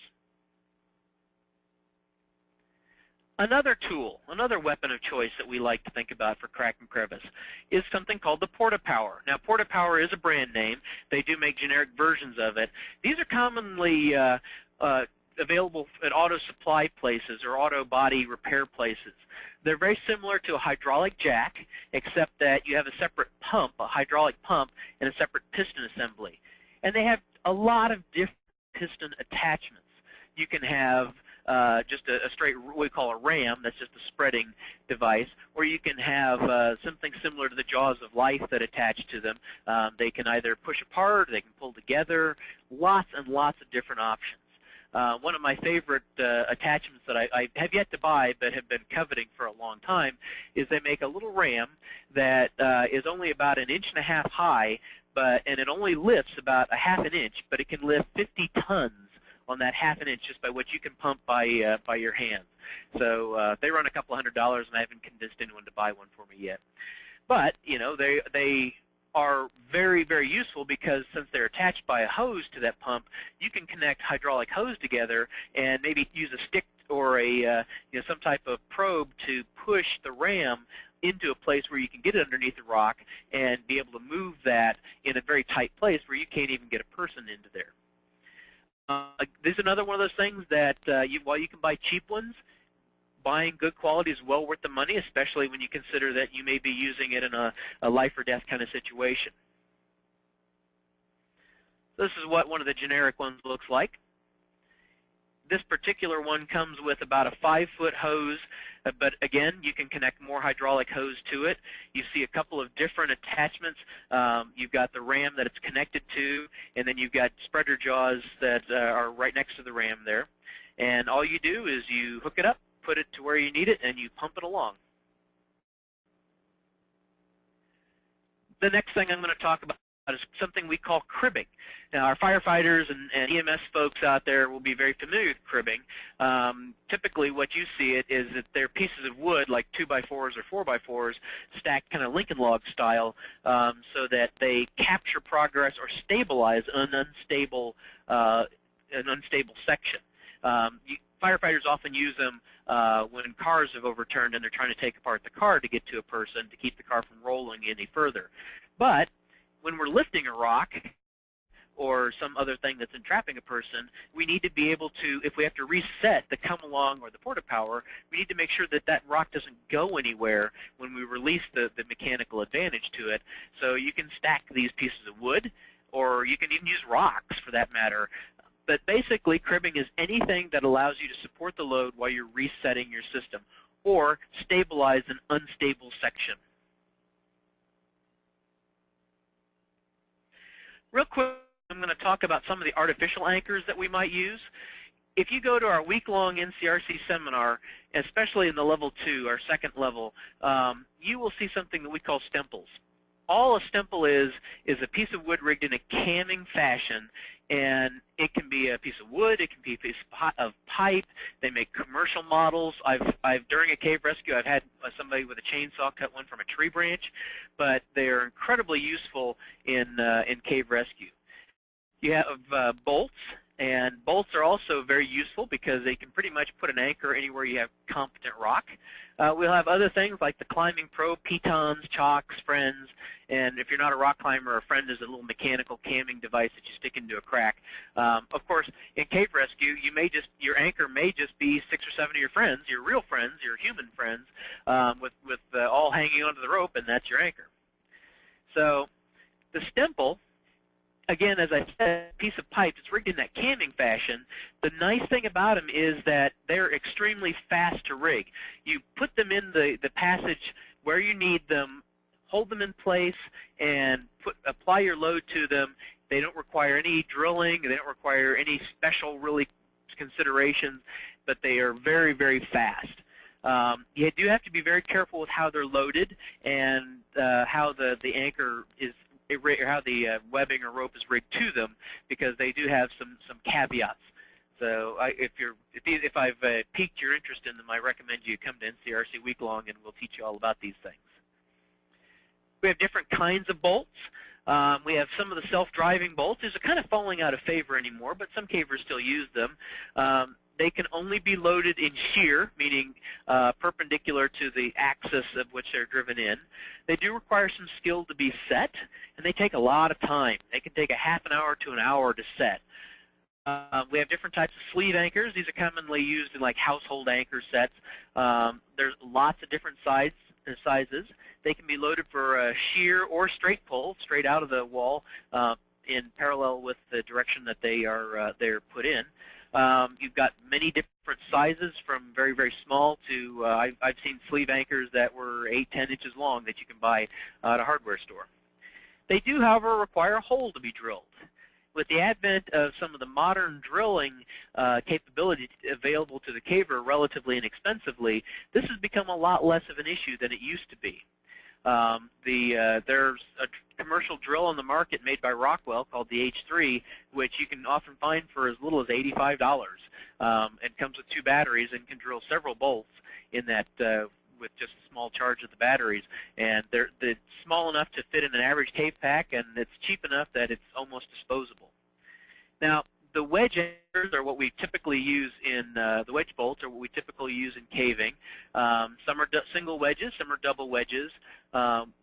Another tool, another weapon of choice that we like to think about for crack and crevice is something called the Portapower. Now, Portapower is a brand name. They do make generic versions of it. These are commonly available at auto supply places or auto body repair places. They're very similar to a hydraulic jack, except that you have a separate pump, a hydraulic pump, and a separate piston assembly. And they have a lot of different piston attachments. You can have just a straight, what we call a ram, that's just a spreading device, or you can have something similar to the jaws of life that attach to them. They can either push apart, or they can pull together, lots and lots of different options. One of my favorite attachments that I have yet to buy but have been coveting for a long time is they make a little ram that is only about 1.5 inches high, and it only lifts about 1/2 inch, but it can lift 50 tons on that 1/2 inch just by what you can pump by your hands. So they run a couple $100, and I haven't convinced anyone to buy one for me yet. But you know, they are very, very useful because since they're attached by a hose to that pump, you can connect hydraulic hose together and maybe use a stick or a some type of probe to push the ram into a place where you can get it underneath the rock and be able to move that in a very tight place where you can't even get a person into there. This is another one of those things that while you can buy cheap ones, buying good quality is well worth the money, especially when you consider that you may be using it in a life or death kind of situation. This is what one of the generic ones looks like. This particular one comes with about a 5-foot hose, but again, you can connect more hydraulic hose to it. You see a couple of different attachments. You've got the ram that it's connected to, and then you've got spreader jaws that are right next to the ram there. And all you do is you hook it up, put it to where you need it, and you pump it along. The next thing I'm going to talk about is something we call cribbing. Now, our firefighters and EMS folks out there will be very familiar with cribbing. Typically, what you see it is that they're pieces of wood, like 2x4s or 4x4s, stacked kind of Lincoln log style, so that they capture progress or stabilize an unstable section. Firefighters often use them when cars have overturned and they're trying to take apart the car to get to a person to keep the car from rolling any further. But when we're lifting a rock or some other thing that's entrapping a person, we need to be able to, if we have to reset the come along or the Portapower, we need to make sure that that rock doesn't go anywhere when we release the mechanical advantage to it. So you can stack these pieces of wood, or you can even use rocks for that matter. But basically, cribbing is anything that allows you to support the load while you're resetting your system, or stabilize an unstable section. Real quick, I'm going to talk about some of the artificial anchors that we might use. If you go to our week-long NCRC seminar, especially in the level 2, our second level, you will see something that we call stemples. All a stemple is a piece of wood rigged in a camming fashion, and it can be a piece of wood, it can be a piece of pipe. They make commercial models. During a cave rescue, I've had somebody with a chainsaw cut one from a tree branch, but they are incredibly useful in cave rescue. You have bolts, and bolts are also very useful because they can pretty much put an anchor anywhere you have competent rock. We'll have other things like the climbing probe, pitons, chocks, friends, and if you're not a rock climber, a friend is a little mechanical camming device that you stick into a crack. Of course, in cave rescue, your anchor may just be 6 or 7 of your friends, your real friends, your human friends, with all hanging onto the rope, and that's your anchor. So the stemple, again, as I said, a piece of pipe, it's rigged in that camming fashion. The nice thing about them is that they're extremely fast to rig. You put them in the passage where you need them, hold them in place, and apply your load to them. They don't require any drilling. They don't require any special considerations, but they are very, very fast. You do have to be very careful with how they're loaded and how the anchor is, or how the webbing or rope is rigged to them, because they do have some caveats. So if I've piqued your interest in them, I recommend you come to NCRC week long, and we'll teach you all about these things. We have different kinds of bolts. We have some of the self-driving bolts. These are kind of falling out of favor anymore, but some cavers still use them. They can only be loaded in shear, meaning perpendicular to the axis of which they're driven in. They do require some skill to be set, and they take a lot of time. They can take a half an hour to an hour to set. We have different types of sleeve anchors. These are commonly used in like household anchor sets. There's lots of different sizes. They can be loaded for shear or straight pull, straight out of the wall, in parallel with the direction that they're put in. You've got many different sizes, from very, very small to I've seen sleeve anchors that were 8, 10 inches long that you can buy at a hardware store. They do, however, require a hole to be drilled. With the advent of some of the modern drilling capabilities available to the caver relatively inexpensively, this has become a lot less of an issue than it used to be. There's a commercial drill on the market made by Rockwell called the H3, which you can often find for as little as $85. It comes with 2 batteries and can drill several bolts in that with just a small charge of the batteries. And they're small enough to fit in an average cave pack, and it's cheap enough that it's almost disposable. Now, the wedge anchors are what we typically use in the wedge bolts are what we typically use in caving. Some are single wedges, some are double wedges.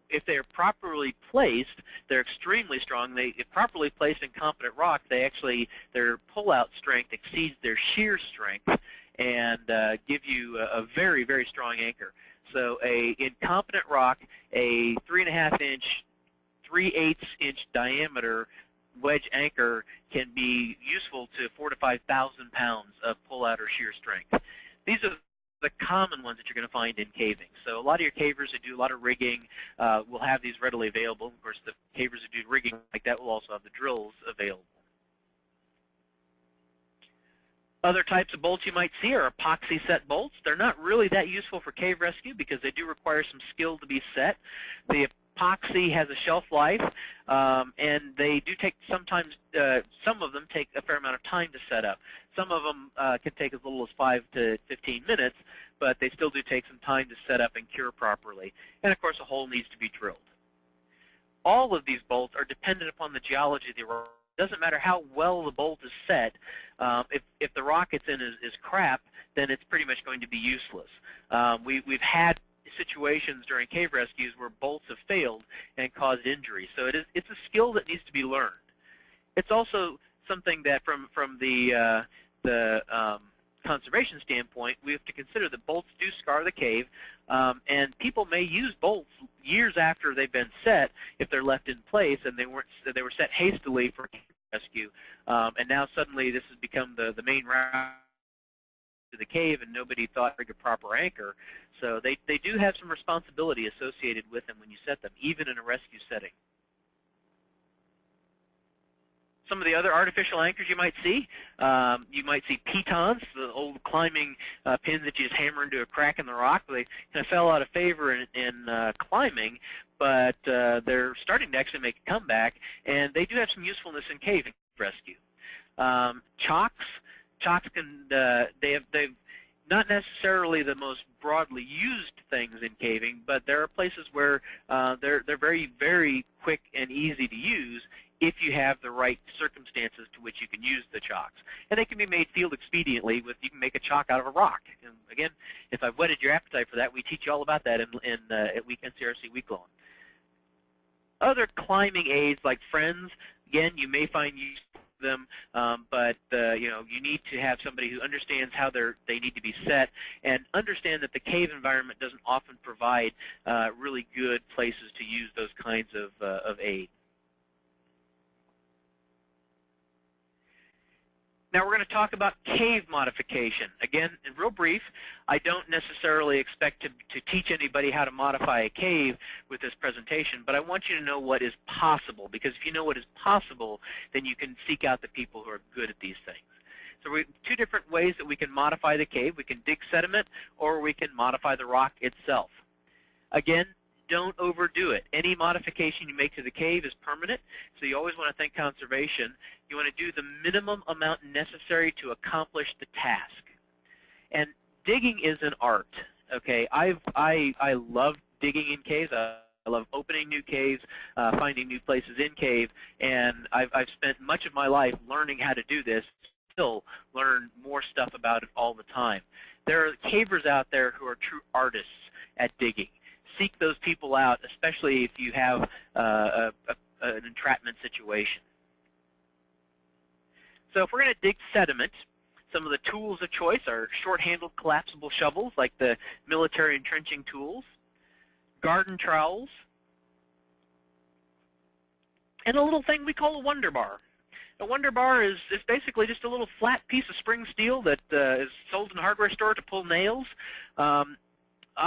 If they're properly placed, they're extremely strong. If properly placed in competent rock, their pull-out strength exceeds their shear strength and give you a very, very strong anchor. So in competent rock, a 3.5 inch, 3/8 inch diameter wedge anchor can be useful to 4,000 to 5,000 pounds of pull-out or shear strength. These are the common ones that you're going to find in caving. So a lot of your cavers who do a lot of rigging will have these readily available. Of course, the cavers who do rigging like that will also have the drills available. Other types of bolts you might see are epoxy set bolts. They're not really that useful for cave rescue because they do require some skill to be set. The epoxy has a shelf life, and they do take sometimes, some of them take a fair amount of time to set up. Some of them can take as little as 5 to 15 minutes, but they still do take some time to set up and cure properly. And of course, a hole needs to be drilled. All of these bolts are dependent upon the geology of the doesn't matter how well the bolt is set. If the rock it's in is crap, then it's pretty much going to be useless. We've had situations during cave rescues where bolts have failed and caused injury. So it's a skill that needs to be learned. It's also something that from the conservation standpoint, we have to consider that bolts do scar the cave, and people may use bolts years after they've been set if they're left in place and they were set hastily for rescue, and now suddenly this has become the main route to the cave, and nobody thought to rig a proper anchor. So they do have some responsibility associated with them when you set them, even in a rescue setting. Some of the other artificial anchors you might see pitons, the old climbing pins that you just hammer into a crack in the rock. They kind of fell out of favor in climbing, but they're starting to actually make a comeback, and they do have some usefulness in cave rescue. Chocks can they've not necessarily the most broadly used things in caving, but there are places where they're very, very quick and easy to use if you have the right circumstances to which you can use the chocks. And they can be made field expediently you can make a chock out of a rock. And again, if I've whetted your appetite for that, we teach you all about that at NCRC Week Long. Other climbing aids like friends, again, you may find use for them, but you need to have somebody who understands how they need to be set, and understand that the cave environment doesn't often provide really good places to use those kinds of aids. Now we're going to talk about cave modification. Again, in real brief, I don't necessarily expect to teach anybody how to modify a cave with this presentation, but I want you to know what is possible, because if you know what is possible, then you can seek out the people who are good at these things. So we have two different ways that we can modify the cave. We can dig sediment, or we can modify the rock itself. Again, don't overdo it. Any modification you make to the cave is permanent, so you always want to think conservation. You want to do the minimum amount necessary to accomplish the task. And digging is an art. Okay, I love digging in caves. I love opening new caves, finding new places in cave, and I've spent much of my life learning how to do this. Still learn more stuff about it all the time. There are cavers out there who are true artists at digging. Seek those people out, especially if you have an entrapment situation. So if we're going to dig sediment, some of the tools of choice are short-handled collapsible shovels like the military entrenching tools, garden trowels, and a little thing we call a wonder bar. A wonder bar is basically just a little flat piece of spring steel that is sold in a hardware store to pull nails.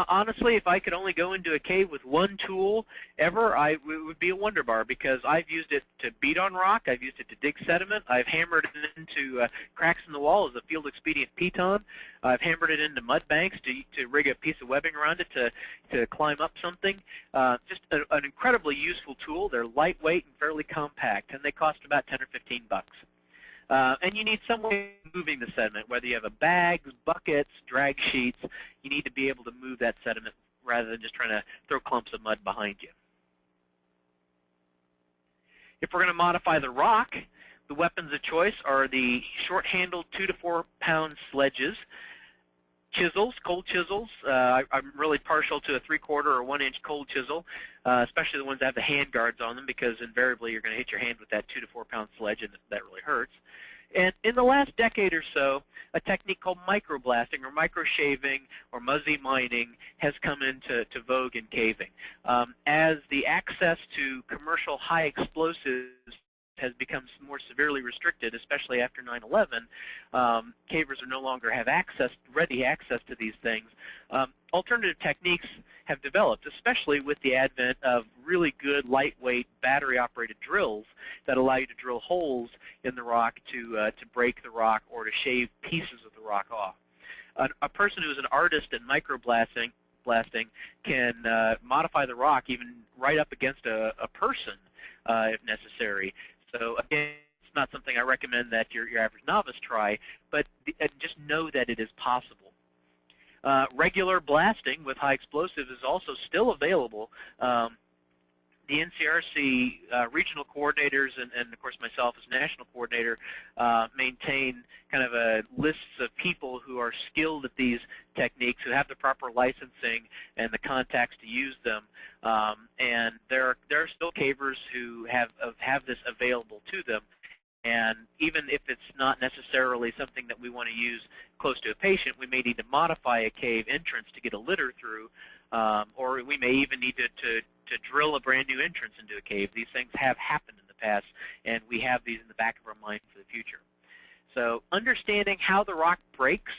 Honestly, if I could only go into a cave with one tool ever, it would be a wonder bar, because I've used it to beat on rock, I've used it to dig sediment, I've hammered it into cracks in the wall as a field expedient piton, I've hammered it into mud banks to rig a piece of webbing around it to climb up something. Just an incredibly useful tool. They're lightweight and fairly compact, and they cost about 10 or 15 bucks. And you need some way of moving the sediment, whether you have a bags, buckets, drag sheets. You need to be able to move that sediment rather than just trying to throw clumps of mud behind you. If we're going to modify the rock, the weapons of choice are the short-handled 2 to 4 pound sledges, chisels, cold chisels. I'm really partial to a 3/4 or 1 inch cold chisel, especially the ones that have the hand guards on them, because invariably you're going to hit your hand with that 2 to 4 pound sledge, and that really hurts. And in the last decade or so, a technique called microblasting or microshaving or muzzy mining has come into vogue in caving. As the access to commercial high explosives has become more severely restricted, especially after 9/11, cavers no longer have ready access to these things. Alternative techniques have developed, especially with the advent of really good, lightweight, battery-operated drills that allow you to drill holes in the rock to break the rock or to shave pieces of the rock off. A person who is an artist in microblasting can modify the rock even right up against a person if necessary. So again, it's not something I recommend that your average novice try, but just know that it is possible. Regular blasting with high explosives is also still available. the NCRC regional coordinators and of course myself as national coordinator maintain kind of a lists of people who are skilled at these techniques, who have the proper licensing and the contacts to use them. And there are still cavers who have this available to them. And even if it's not necessarily something that we want to use close to a patient, we may need to modify a cave entrance to get a litter through, or we may even need to drill a brand new entrance into a cave. These things have happened in the past, and we have these in the back of our mind for the future. So understanding how the rock breaks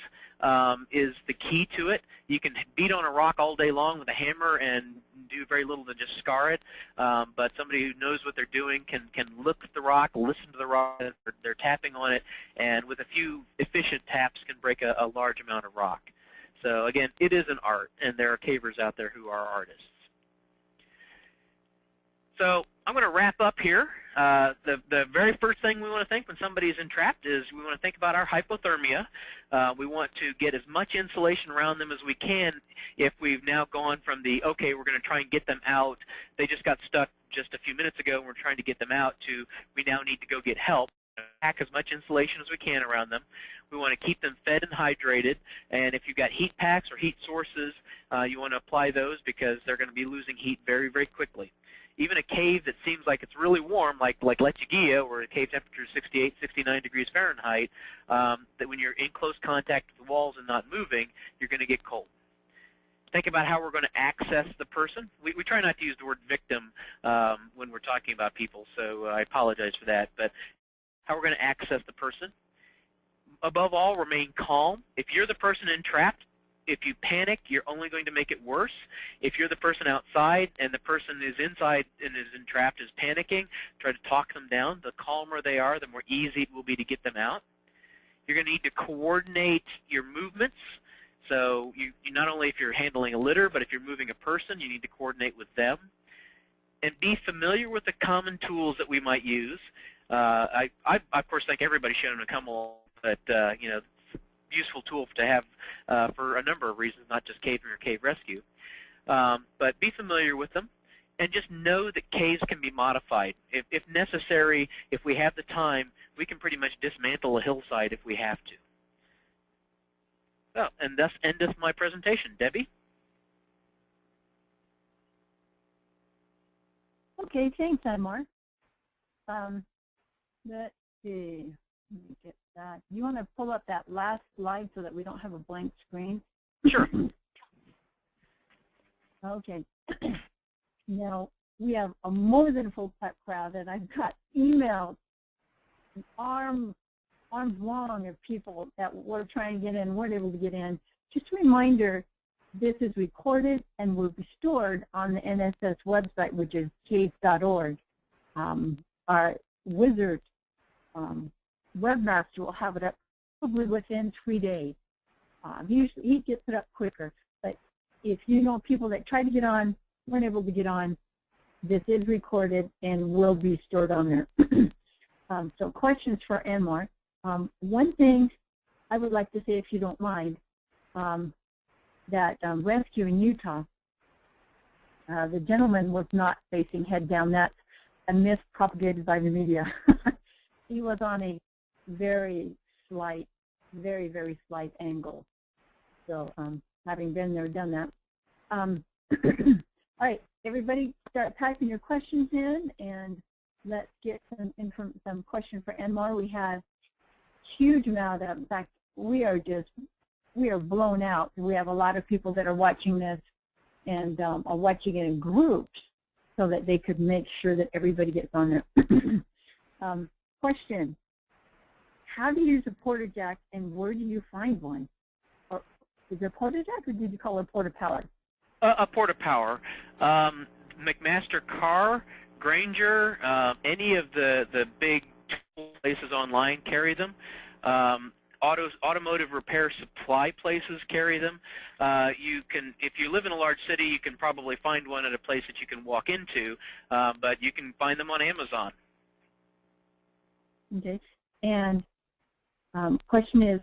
is the key to it. You can beat on a rock all day long with a hammer and do very little to just scar it, but somebody who knows what they're doing can look at the rock, listen to the rock, they're tapping on it, and with a few efficient taps can break a large amount of rock. So again, it is an art, and there are cavers out there who are artists. So I'm going to wrap up here. The very first thing we want to think when somebody is entrapped is we want to think about our hypothermia. We want to get as much insulation around them as we can if we've now gone from the, okay, we're going to try and get them out, they just got stuck just a few minutes ago and we're trying to get them out, to we now need to go get help. Pack as much insulation as we can around them. We want to keep them fed and hydrated, and if you've got heat packs or heat sources, you want to apply those because they're going to be losing heat very, very quickly. Even a cave that seems like it's really warm, like Lechuguilla, where the cave temperature is 68, 69 degrees Fahrenheit, that when you're in close contact with the walls and not moving, you're going to get cold. Think about how we're going to access the person. We try not to use the word victim when we're talking about people, so I apologize for that. But how we're going to access the person. Above all, remain calm. If you're the person entrapped, if you panic, you're only going to make it worse. If you're the person outside and the person is inside and is entrapped is panicking, try to talk them down. The calmer they are, the more easy it will be to get them out. You're going to need to coordinate your movements. So you not only if you're handling a litter, but if you're moving a person, you need to coordinate with them. And be familiar with the common tools that we might use. I of course think everybody should have come along, but you know, useful tool to have for a number of reasons, not just caving or cave rescue. But be familiar with them, and just know that caves can be modified. If necessary, if we have the time, we can pretty much dismantle a hillside if we have to. Well, and thus endeth my presentation. Debbie? Okay, thanks, Anmar. Let's see. Let me get that. You want to pull up that last slide so that we don't have a blank screen? Sure. Okay. Now, we have a more than full crowd, and I've got emails, arms long of people that were trying to get in, weren't able to get in. Just a reminder, this is recorded and will be stored on the NSS website, which is cave.org. Our wizard webmaster will have it up probably within 3 days. Usually he gets it up quicker, but if you know people that tried to get on, weren't able to get on, this is recorded and will be stored on there. So questions for Anmar. One thing I would like to say, if you don't mind, that rescue in Utah, the gentleman was not facing head down. That's a myth propagated by the media. He was on a very slight, very, very slight angle. So having been there, done that. All right, everybody start typing your questions in, and let's get some questions for Anmar. We have huge amount of, in fact, we are blown out. We have a lot of people that are watching this and are watching it in groups so that they could make sure that everybody gets on there. Question, how do you use a porta jack and where do you find one? Or, is it a porta jack or did you call it a Portapower? A Portapower. McMaster Carr, Granger, any of the big places online carry them. Automotive repair supply places carry them. You can, if you live in a large city, you can probably find one at a place that you can walk into, but you can find them on Amazon. Okay, and question is,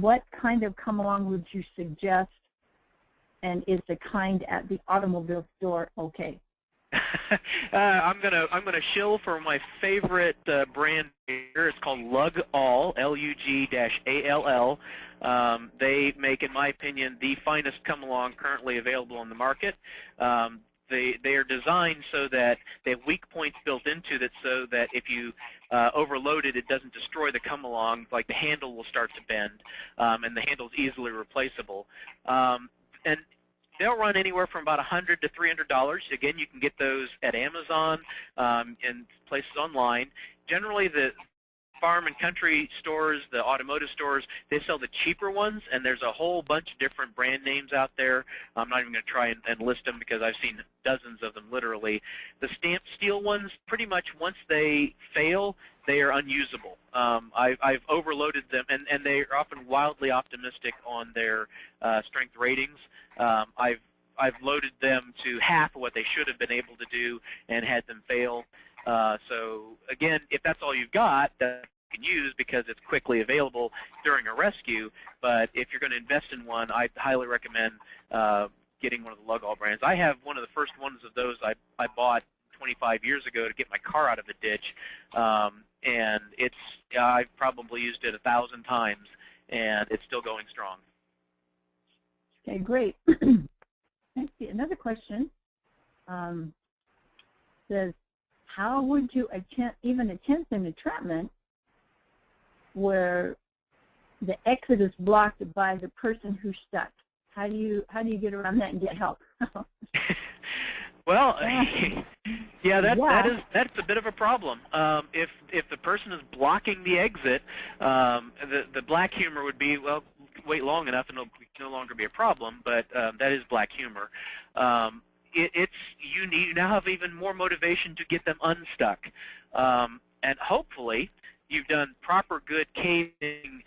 what kind of come along would you suggest, and is the kind at the automobile store okay? I'm gonna shill for my favorite brand here. It's called Lug All, Lug-ALL. They make, in my opinion, the finest come-along currently available on the market. They are designed so that they have weak points built into it, so that if you overload it, it doesn't destroy the come-along. Like the handle will start to bend, and the handle is easily replaceable. And they'll run anywhere from about $100 to $300. Again, you can get those at Amazon and places online. Generally, the farm and country stores, the automotive stores, they sell the cheaper ones, and there's a whole bunch of different brand names out there. I'm not even going to try and list them because I've seen dozens of them literally. The stamped steel ones, pretty much once they fail, they are unusable. I've overloaded them, and they are often wildly optimistic on their strength ratings. I've loaded them to half of what they should have been able to do and had them fail. So again, if that's all you've got, that you can use because it's quickly available during a rescue. But if you're going to invest in one, I highly recommend getting one of the Lug All brands. I have one of the first ones of those I bought 25 years ago to get my car out of the ditch, and I've probably used it 1,000 times, and it's still going strong. Okay, great. Let's see, another question says, how would you even attempt an entrapment where the exit is blocked by the person who's stuck? How do you get around that and get help? Well, yeah, that's a bit of a problem. If the person is blocking the exit, the black humor would be, well, wait long enough and it'll no longer be a problem. But that is black humor. You now have even more motivation to get them unstuck, and hopefully you've done proper good caving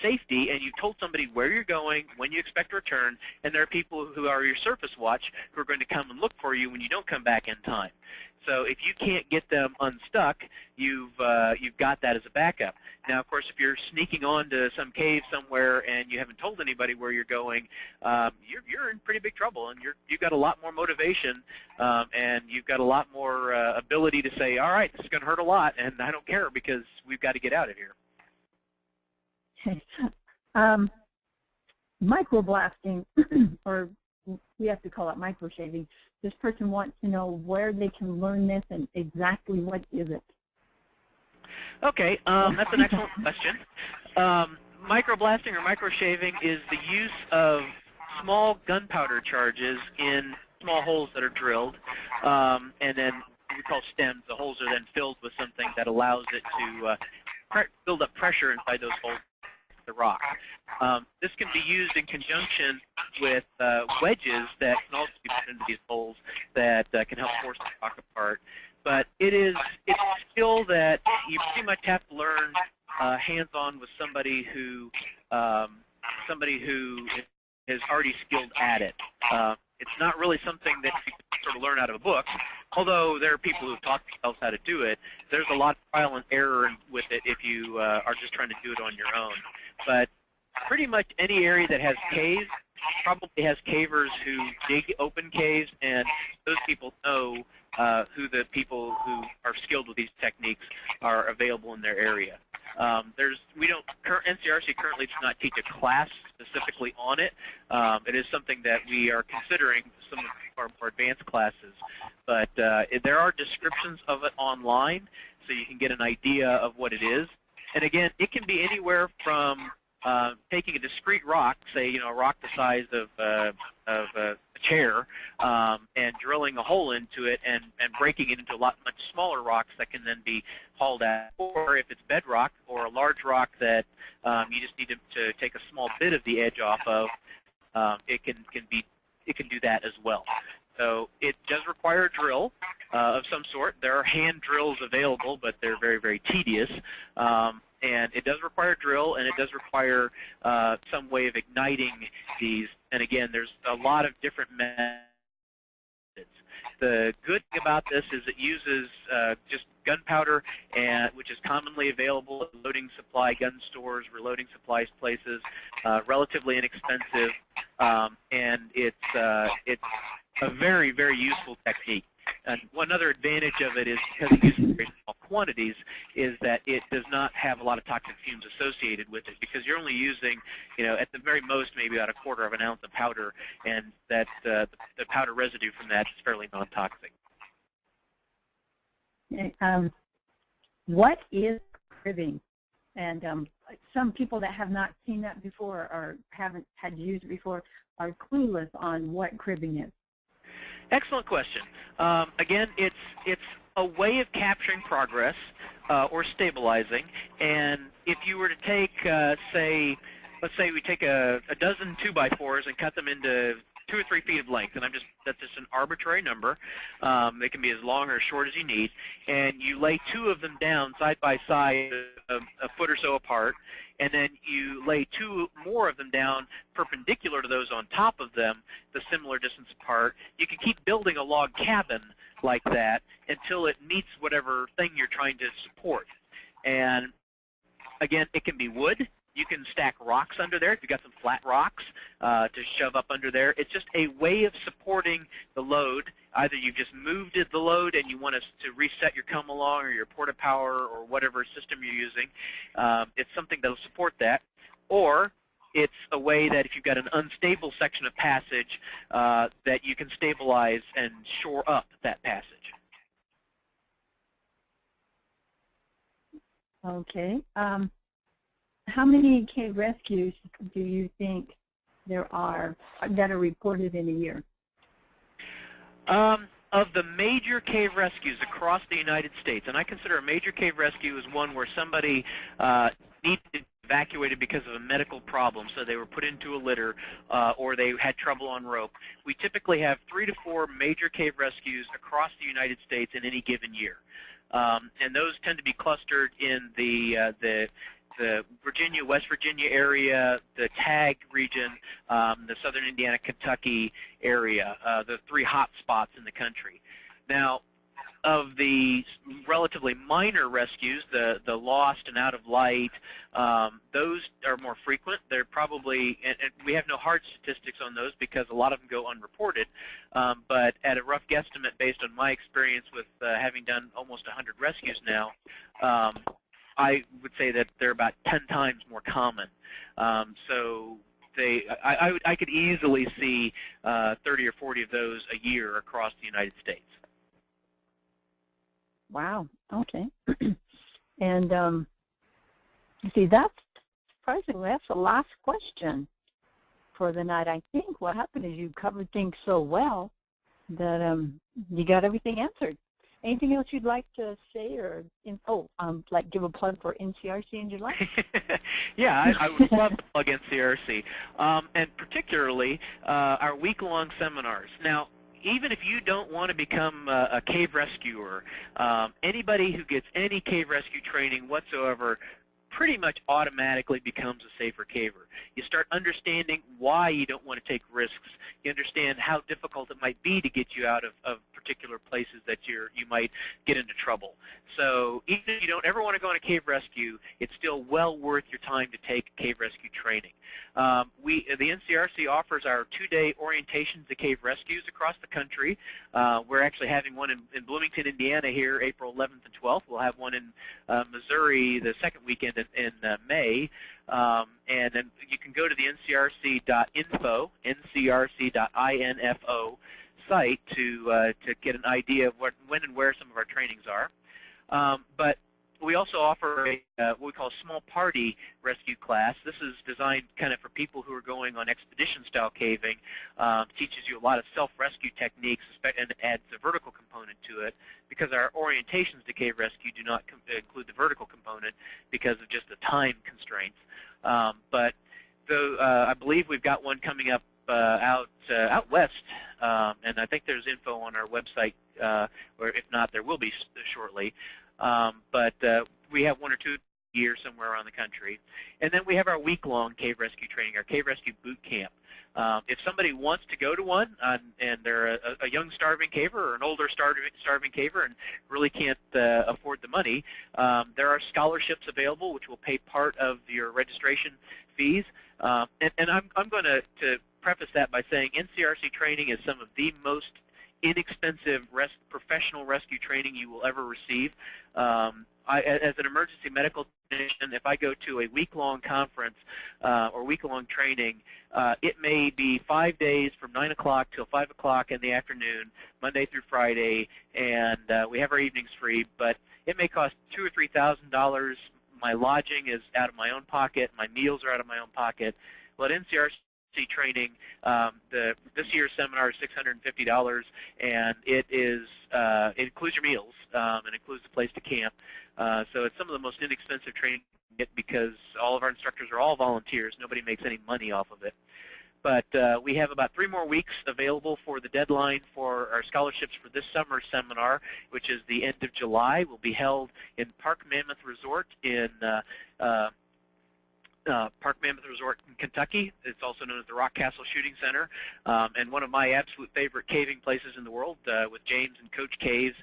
safety, and you've told somebody where you're going, when you expect to return, and there are people who are your surface watch who are going to come and look for you when you don't come back in time. So if you can't get them unstuck, you've got that as a backup. Now, of course, if you're sneaking onto some cave somewhere and you haven't told anybody where you're going, you're in pretty big trouble, and you've got a lot more motivation, and you've got a lot more ability to say, all right, this is going to hurt a lot, and I don't care because we've got to get out of here. Microblasting, or we have to call it microshaving. This person wants to know where they can learn this and exactly what is it. Okay, that's an excellent question. Microblasting or microshaving is the use of small gunpowder charges in small holes that are drilled, and then what we call stems. The holes are then filled with something that allows it to build up pressure inside those holes, the rock. This can be used in conjunction with wedges that can also be put into these holes that can help force the rock apart. But it's a skill that you pretty much have to learn hands-on with somebody who is already skilled at it. It's not really something that you can sort of learn out of a book, although there are people who've taught themselves how to do it. There's a lot of trial and error with it if you are just trying to do it on your own. But pretty much any area that has caves probably has cavers who dig open caves, and those people know who the people who are skilled with these techniques are available in their area. NCRC currently does not teach a class specifically on it. It is something that we are considering some of our more advanced classes. But there are descriptions of it online, so you can get an idea of what it is. And again, it can be anywhere from taking a discrete rock, say, a rock the size of a chair, and drilling a hole into it and breaking it into much smaller rocks that can then be hauled out. Or if it's bedrock or a large rock that you just need to take a small bit of the edge off of, it can do that as well. So it does require a drill of some sort. There are hand drills available, but they're very, very tedious. And it does require a drill, and it does require some way of igniting these. And again, there's a lot of different methods. The good thing about this is it uses just gunpowder, which is commonly available at loading supply gun stores, reloading supplies places, relatively inexpensive, and it's a very, very useful technique. And one other advantage of it is because it uses very small quantities is that it does not have a lot of toxic fumes associated with it because you're only using, at the very most maybe about 1/4 of an ounce of powder, and that the powder residue from that is fairly non-toxic. What is cribbing? And some people that have not seen that before or haven't had to use it before are clueless on what cribbing is. Excellent question. Again, it's a way of capturing progress or stabilizing. And if you were to take, let's say we take a dozen 2x4s and cut them into 2 or 3 feet of length, and that's just an arbitrary number. They can be as long or as short as you need, and you lay 2 of them down side by side, a foot or so apart, and then you lay 2 more of them down perpendicular to those on top of them, the similar distance apart. You can keep building a log cabin like that until it meets whatever thing you're trying to support. And again, it can be wood. You can stack rocks under there if you've got some flat rocks to shove up under there. It's just a way of supporting the load. Either you've just moved the load and you want us to reset your come along or your Portapower or whatever system you're using. It's something that will support that. Or it's a way that if you've got an unstable section of passage that you can stabilize and shore up that passage. Okay. How many cave rescues do you think there are that are reported in a year? Of the major cave rescues across the United States, and I consider a major cave rescue as one where somebody needed to be evacuated because of a medical problem, so they were put into a litter or they had trouble on rope. We typically have 3 to 4 major cave rescues across the United States in any given year. And those tend to be clustered in the Virginia, West Virginia area, the TAG region, the southern Indiana, Kentucky area, the 3 hot spots in the country. Now, of the relatively minor rescues, the lost and out of light, those are more frequent. They're probably, and we have no hard statistics on those because a lot of them go unreported, but at a rough guesstimate based on my experience with having done almost 100 rescues now, I would say that they're about 10 times more common. So I could easily see 30 or 40 of those a year across the United States. Wow. Okay. And see, that's surprisingly, that's the last question for the night. I think what happened is you covered things so well that you got everything answered. Anything else you'd like to say or like give a plug for NCRC in July? Yeah, I would love to plug NCRC, and particularly our week-long seminars. Now, even if you don't want to become a cave rescuer, anybody who gets any cave rescue training whatsoever pretty much automatically becomes a safer caver. You start understanding why you don't want to take risks. You understand how difficult it might be to get you out of particular places that you might get into trouble. So even if you don't ever want to go on a cave rescue, it's still well worth your time to take cave rescue training. The NCRC offers our 2-day orientations to cave rescues across the country. We're actually having one in Bloomington, Indiana here April 11th and 12th. We'll have one in Missouri the second weekend in May. And then you can go to the ncrc.info, ncrc.info site to get an idea of when and where some of our trainings are. But we also offer what we call a small party rescue class. This is designed kind of for people who are going on expedition-style caving. Teaches you a lot of self-rescue techniques and adds a vertical component to it because our orientations to cave rescue do not include the vertical component because of just the time constraints. But I believe we've got one coming up out west, and I think there's info on our website, or if not, there will be shortly. But we have 1 or 2 a year somewhere around the country. And then we have our week-long cave rescue training, our cave rescue boot camp. If somebody wants to go to one and they're a young starving caver or an older starving caver and really can't afford the money, there are scholarships available which will pay part of your registration fees. And I'm going to preface that by saying NCRC training is some of the most inexpensive professional rescue training you will ever receive. As an emergency medical technician, if I go to a week-long conference or week-long training, it may be 5 days from 9 o'clock till 5 o'clock in the afternoon, Monday through Friday, and we have our evenings free, but it may cost $2,000 or $3,000. My lodging is out of my own pocket. My meals are out of my own pocket. Well, at NCRC training, this year's seminar is $650, and it includes your meals and includes the place to camp. So it's some of the most inexpensive training you get because all of our instructors are all volunteers. Nobody makes any money off of it. But we have about 3 more weeks available for the deadline for our scholarships for this summer seminar, which is the end of July. Will be held in Park Mammoth Resort in Kentucky. It's also known as the Rock Castle Shooting Center, and one of my absolute favorite caving places in the world, with James and Coach Caves,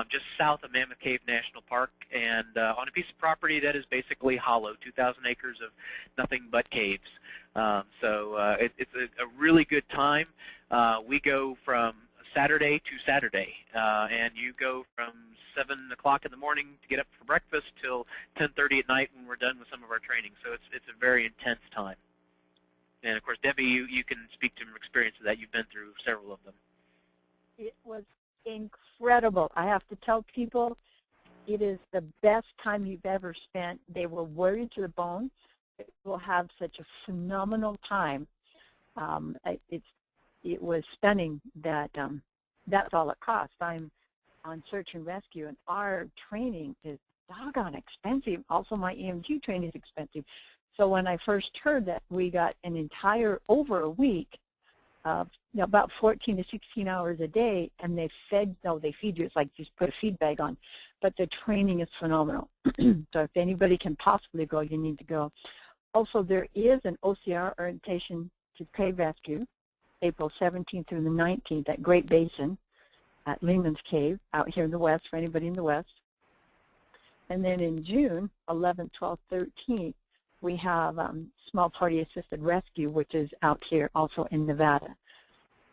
just south of Mammoth Cave National Park, and on a piece of property that is basically hollow, 2,000 acres of nothing but caves. It's a really good time. We go from Saturday to Saturday, and you go from 7 o'clock in the morning to get up for breakfast till 10:30 at night when we're done with some of our training. So it's a very intense time. And of course, Debbie, you can speak to experience of that. You've been through several of them. It was incredible. I have to tell people it is the best time you've ever spent. They were worried to the bone. They will have such a phenomenal time. It was stunning that that's all it costs. I'm on search and rescue, and our training is doggone expensive. Also, my EMG training is expensive. So when I first heard that we got an entire, over a week, about 14 to 16 hours a day, and they feed you, it's like just put a feed bag on. But the training is phenomenal. So if anybody can possibly go, you need to go. Also, there is an OCR orientation to cave rescue, April 17th through the 19th at Great Basin at Lehman's Cave out here in the west, for anybody in the west. And then in June 11th, 12th, 13th, we have small party assisted rescue, which is out here also in Nevada.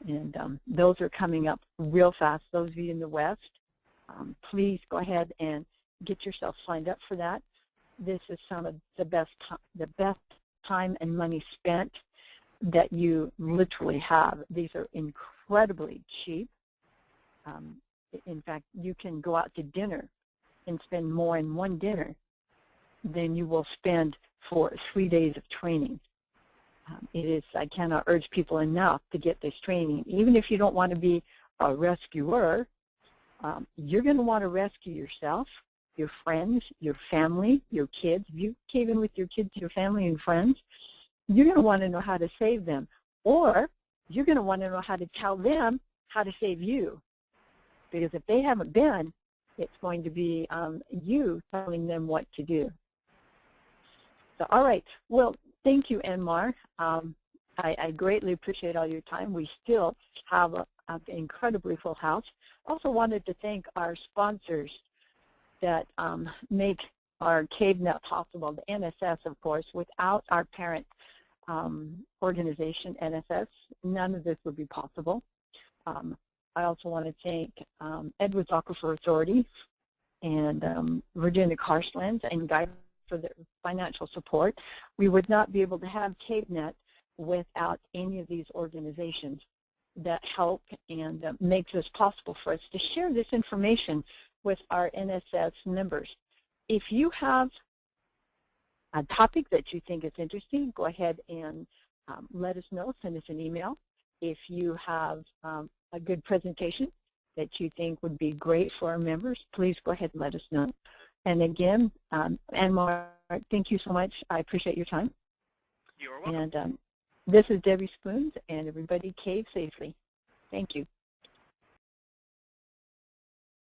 And those are coming up real fast. Those of you in the west, please go ahead and get yourself signed up for that. This is some of the best time and money spent that you literally have. These are incredibly cheap. In fact, you can go out to dinner and spend more in one dinner than you will spend for 3 days of training. I cannot urge people enough to get this training. Even if you don't want to be a rescuer, you're going to want to rescue yourself, your friends, your family, your kids. If you cave in with your kids, your family, and friends, you're going to want to know how to save them. Or you're going to want to know how to tell them how to save you. Because if they haven't been, it's going to be you telling them what to do. So, all right. Well, thank you, Anmar. I greatly appreciate all your time. We still have an incredibly full house. Also wanted to thank our sponsors that make our CaveNet possible, the NSS, of course. Without our parent organization, NSS, none of this would be possible. I also want to thank Edwards Aquifer Authority and Virginia Karstlands and Guy for their financial support. We would not be able to have CaveNet without any of these organizations that help and make this possible for us to share this information with our NSS members. If you have a topic that you think is interesting, go ahead and let us know. Send us an email. If you have a good presentation that you think would be great for our members, please go ahead and let us know. And again, Anmar, thank you so much. I appreciate your time. You're welcome. And this is Debbie Spoons, and everybody cave safely. Thank you.